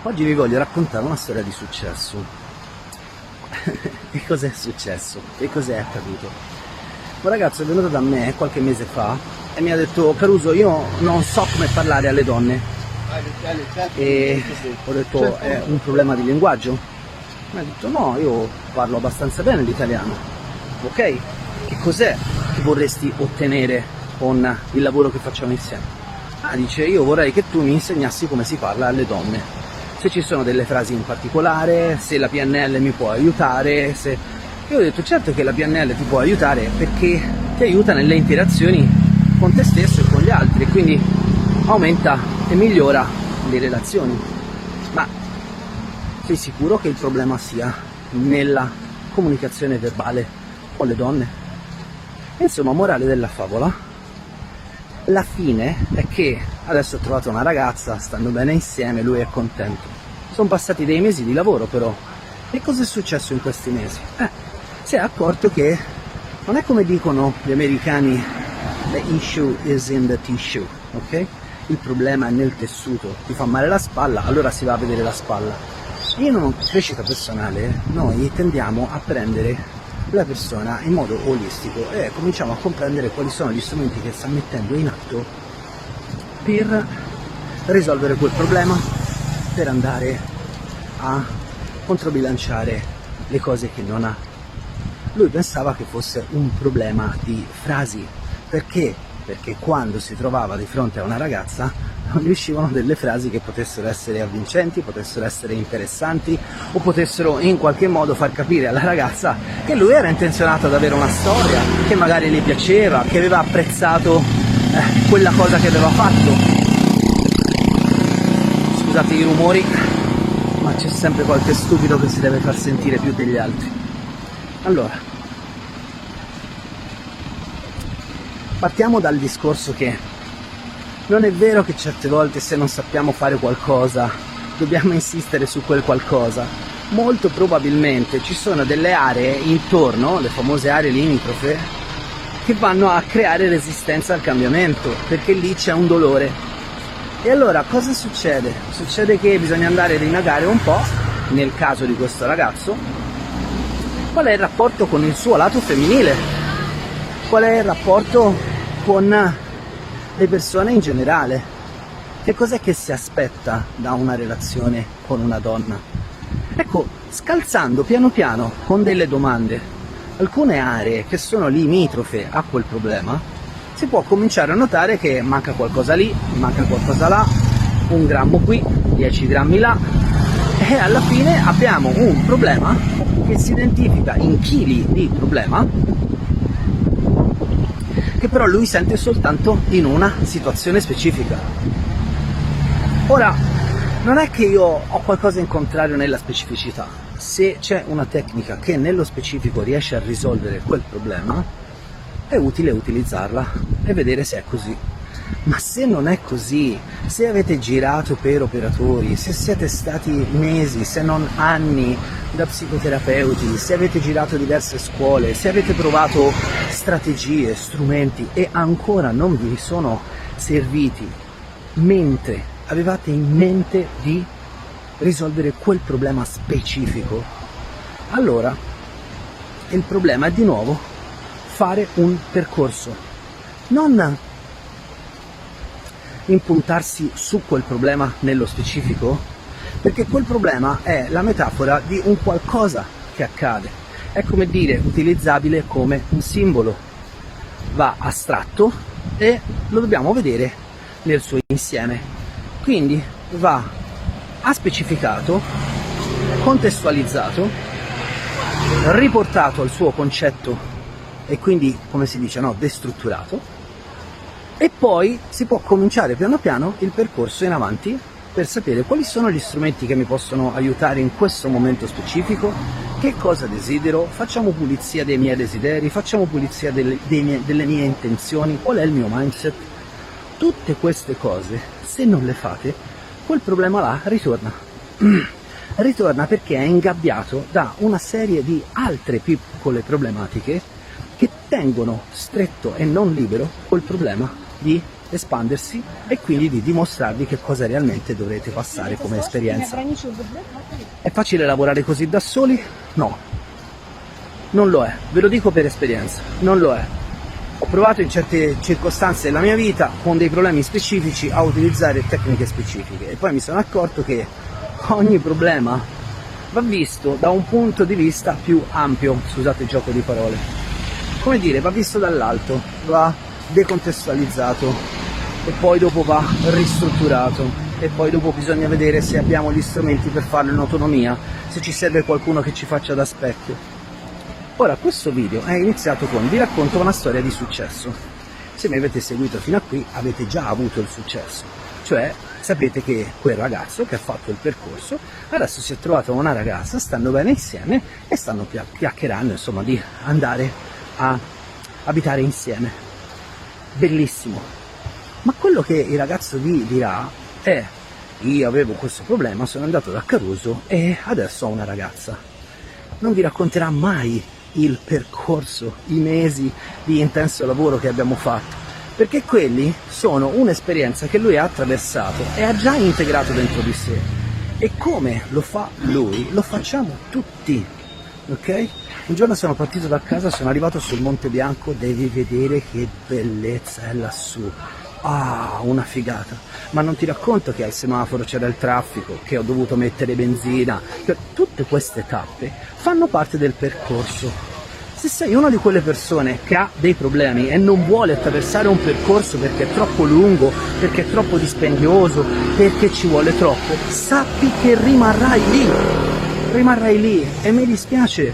Oggi vi voglio raccontare una storia di successo. Che cos'è successo? Che cos'è accaduto? Un ragazzo è venuto da me qualche mese fa e mi ha detto: Caruso, io non so come parlare alle donne. E ho detto: è un problema di linguaggio? Mi ha detto: no, io parlo abbastanza bene l'italiano. Ok, che cos'è che vorresti ottenere con il lavoro che facciamo insieme? Dice: io vorrei che tu mi insegnassi come si parla alle donne. Se ci sono delle frasi in particolare, se la PNL mi può aiutare, se... Io ho detto: certo che la PNL ti può aiutare, perché ti aiuta nelle interazioni con te stesso e con gli altri, quindi aumenta e migliora le relazioni. Ma sei sicuro che il problema sia nella comunicazione verbale con le donne? Insomma, morale della favola, la fine è che adesso ho trovato una ragazza, stanno bene insieme, lui è contento. Sono passati dei mesi di lavoro però, e cosa è successo in questi mesi? Si è accorto che non è come dicono gli americani: the issue is in the tissue, ok? Il problema è nel tessuto. Ti fa male la spalla, allora si va a vedere la spalla. In una crescita personale noi tendiamo a prendere la persona in modo olistico e cominciamo a comprendere quali sono gli strumenti che sta mettendo in atto per risolvere quel problema, per andare a controbilanciare le cose che non ha. Lui pensava che fosse un problema di frasi. Perché? Perché quando si trovava di fronte a una ragazza non gli uscivano delle frasi che potessero essere avvincenti, potessero essere interessanti o potessero in qualche modo far capire alla ragazza che lui era intenzionato ad avere una storia, che magari gli piaceva, che aveva apprezzato quella cosa che aveva fatto. Scusate i rumori, ma c'è sempre qualche stupido che si deve far sentire più degli altri. Allora, partiamo dal discorso che non è vero che certe volte se non sappiamo fare qualcosa dobbiamo insistere su quel qualcosa. Molto probabilmente ci sono delle aree intorno, le famose aree limitrofe, che vanno a creare resistenza al cambiamento, perché lì c'è un dolore. E allora cosa succede? Succede che bisogna andare ad indagare un po', nel caso di questo ragazzo, qual è il rapporto con il suo lato femminile, qual è il rapporto con le persone in generale, che cos'è che si aspetta da una relazione con una donna. Ecco, scalzando piano piano con delle domande alcune aree che sono limitrofe a quel problema, si può cominciare a notare che manca qualcosa lì, manca qualcosa là, 1 grammo qui, 10 grammi là, e alla fine abbiamo un problema che si identifica in chili di problema, che però lui sente soltanto in una situazione specifica. Ora, non è che io ho qualcosa in contrario nella specificità. Se c'è una tecnica che nello specifico riesce a risolvere quel problema, è utile utilizzarla e vedere se è così. Ma se non è così, se avete girato per operatori, se siete stati mesi, se non anni da psicoterapeuti, se avete girato diverse scuole, se avete provato strategie, strumenti e ancora non vi sono serviti, mentre avevate in mente di risolvere quel problema specifico, allora il problema è di nuovo fare un percorso, non impuntarsi su quel problema nello specifico, perché quel problema è la metafora di un qualcosa che accade, è come dire utilizzabile come un simbolo, va astratto e lo dobbiamo vedere nel suo insieme, quindi va specificato, contestualizzato, riportato al suo concetto e quindi, come si dice, no, destrutturato. E poi si può cominciare piano piano il percorso in avanti per sapere quali sono gli strumenti che mi possono aiutare in questo momento specifico, che cosa desidero, facciamo pulizia dei miei desideri, facciamo pulizia delle mie intenzioni, qual è il mio mindset. Tutte queste cose, se non le fate, quel problema là ritorna. Ritorna perché è ingabbiato da una serie di altre piccole problematiche che tengono stretto e non libero quel problema di espandersi e quindi di dimostrarvi che cosa realmente dovrete passare come esperienza. È facile lavorare così da soli? No, non lo è, ve lo dico per esperienza, non lo è. Ho provato in certe circostanze della mia vita con dei problemi specifici a utilizzare tecniche specifiche e poi mi sono accorto che ogni problema va visto da un punto di vista più ampio, scusate il gioco di parole, come dire, va visto dall'alto, va decontestualizzato e poi dopo va ristrutturato e poi dopo bisogna vedere se abbiamo gli strumenti per farlo in autonomia, se ci serve qualcuno che ci faccia da specchio. Ora, questo video è iniziato con vi racconto una storia di successo. Se mi avete seguito fino a qui avete già avuto il successo, cioè sapete che quel ragazzo che ha fatto il percorso adesso si è trovato con una ragazza, stanno bene insieme e stanno chiacchierando insomma di andare a abitare insieme. Bellissimo. Ma quello che il ragazzo vi dirà è: io avevo questo problema, sono andato da Caruso e adesso ho una ragazza. Non vi racconterà mai il percorso, i mesi di intenso lavoro che abbiamo fatto, perché quelli sono un'esperienza che lui ha attraversato e ha già integrato dentro di sé, e come lo fa lui lo facciamo tutti, ok? Un giorno sono partito da casa, sono arrivato sul Monte Bianco, devi vedere che bellezza è lassù. Ah, una figata. Ma non ti racconto che al semaforo c'era il traffico, che ho dovuto mettere benzina. Tutte queste tappe fanno parte del percorso. Se sei una di quelle persone che ha dei problemi e non vuole attraversare un percorso perché è troppo lungo, perché è troppo dispendioso, perché ci vuole troppo, sappi che rimarrai lì e mi dispiace,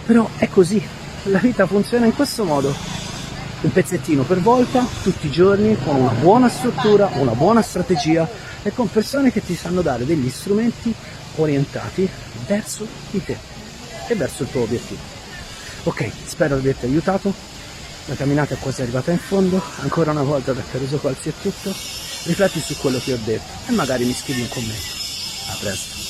però è così, la vita funziona in questo modo. Un pezzettino per volta, tutti i giorni, con una buona struttura, una buona strategia e con persone che ti sanno dare degli strumenti orientati verso di te e verso il tuo obiettivo. Ok, spero di averti aiutato, la camminata è quasi arrivata in fondo, ancora una volta da Caruso Colzi è tutto, rifletti su quello che ho detto e magari mi scrivi un commento. A presto.